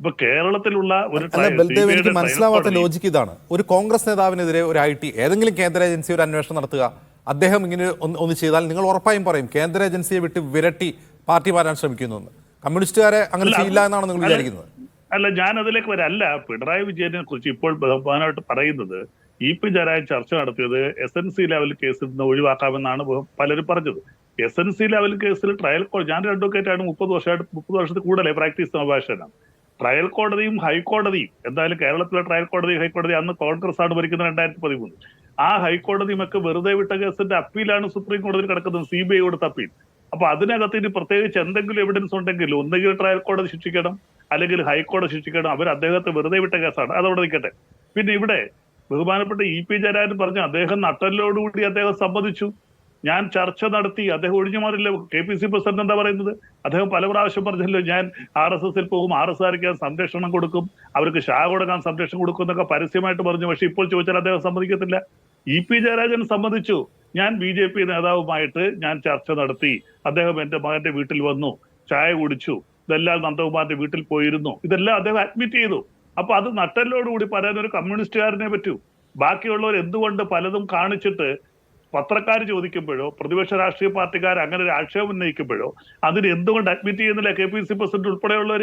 ഇപ്പൊ കേരളത്തിലുള്ള ഒരു അല്ല ബൽദേവ്, എനിക്ക് സിബിഐയുടെ ട്രയൽ മനസ്സിലാവാത്ത കോടതി ലോജിക്ക് ഇതാണ്. ഒരു കോൺഗ്രസ് നേതാവിനെതിരെ ഒരു IT ഏതെങ്കിലും കേന്ദ്ര ഏജൻസി ഒരു അന്വേഷണം നടത്തുക, അദ്ദേഹം ഇങ്ങനെ ഒന്ന് ചെയ്താൽ നിങ്ങൾ ഉറപ്പായും പറയും കേന്ദ്ര ഏജൻസിയെ വിട്ട് വിരട്ടി പാർട്ടി മാറാൻ ശ്രമിക്കുന്നു എന്ന്. കമ്മ്യൂണിസ്റ്റുകാരെ അങ്ങനെ അല്ല ചെയ്യില്ല എന്നാണ് നിങ്ങൾ അല്ല വിചാരിക്കുന്നത്? അല്ല ഞാൻ അതിലേക്ക് വരാം. അല്ല, പിണറായി വിജയനെ കുറിച്ച് ഇപ്പോൾ ബഹുമാനമായിട്ട് പറയുന്നത് EP ജയരാജൻ ചർച്ച നടത്തിയത് SNC ലെവൽ കേസിൽ നിന്ന് ഒഴിവാക്കാമെന്നാണ് പലരും പറഞ്ഞത്. SNC ലെവൽ കേസിൽ ട്രയൽ കോടതി, ഞാൻ ഒരു അഡ്വക്കേറ്റ് ആണ്, 30 വർഷത്തിൽ കൂടുതലായി പ്രാക്ടീസ് അഭിഭാഷകനാണ്. ട്രയൽ കോടതിയും ഹൈക്കോടതിയും, എന്തായാലും കേരളത്തിലെ ട്രയൽ കോടതി ഹൈക്കോടതി അന്ന് കോൺഗ്രസ് ആണ് ഭരിക്കുന്നത് 2013. ആ ഹൈക്കോടതിയും ഒക്കെ വെറുതെ വിട്ട കേസിന്റെ അപ്പീലാണ് സുപ്രീം കോടതിയിൽ കിടക്കുന്നത്, CBI കൊടുത്ത അപ്പീൽ. അപ്പൊ അതിനകത്ത് ഇനി പ്രത്യേകിച്ച് എന്തെങ്കിലും എവിഡൻസ് ഉണ്ടെങ്കിൽ ഒന്നുകിൽ ട്രയൽ കോടതി ശിക്ഷിക്കണം, അല്ലെങ്കിൽ ഹൈക്കോടതി ശിക്ഷിക്കണം. അവർ അദ്ദേഹത്തെ വെറുതെ വിട്ട കേസാണ്, അതവിടെ നിൽക്കട്ടെ. പിന്നെ ഇവിടെ ബഹുമാനപ്പെട്ട EP ജയരാജൻ പറഞ്ഞു അദ്ദേഹം നട്ടലോടുകൂടി അദ്ദേഹം സമ്മതിച്ചു, ഞാൻ ചർച്ച നടത്തി, അദ്ദേഹം ഒഴിഞ്ഞു മാറില്ല. KPC പ്രസിഡന്റ് എന്താ പറയുന്നത്? അദ്ദേഹം പല പ്രാവശ്യം പറഞ്ഞല്ലോ, ഞാൻ RSSൽ പോകും, RSകാർക്ക് ഞാൻ സംരക്ഷണം കൊടുക്കും, അവർക്ക് ഷാ കൊടുക്കാൻ സംരക്ഷണം കൊടുക്കും എന്നൊക്കെ പരസ്യമായിട്ട് പറഞ്ഞു. പക്ഷെ ഇപ്പോൾ ചോദിച്ചാൽ അദ്ദേഹം സമ്മതിക്കത്തില്ല. EP ജയരാജൻ സമ്മതിച്ചു, ഞാൻ BJP നേതാവുമായിട്ട് ഞാൻ ചർച്ച നടത്തി, അദ്ദേഹം എന്റെ മകന്റെ വീട്ടിൽ വന്നു, ചായ കുടിച്ചു, ഇതെല്ലാം നന്ദകുമാറിന്റെ വീട്ടിൽ പോയിരുന്നു, ഇതെല്ലാം അദ്ദേഹം അഡ്മിറ്റ് ചെയ്തു. അപ്പൊ അത് നട്ടലോടുകൂടി പറയാൻ ഒരു കമ്മ്യൂണിസ്റ്റുകാരനെ പറ്റൂ. ബാക്കിയുള്ളവർ എന്തുകൊണ്ട് പലതും കാണിച്ചിട്ട് പത്രക്കാർ ചോദിക്കുമ്പോഴോ പ്രതിപക്ഷ രാഷ്ട്രീയ പാർട്ടിക്കാർ അങ്ങനെ ഒരു ആക്ഷേപം ഉന്നയിക്കുമ്പോഴോ അതിന് എന്തുകൊണ്ട് അഡ്മിറ്റ് ചെയ്യുന്നില്ല KPC പ്രസിഡന്റ് ഉൾപ്പെടെയുള്ളവർ?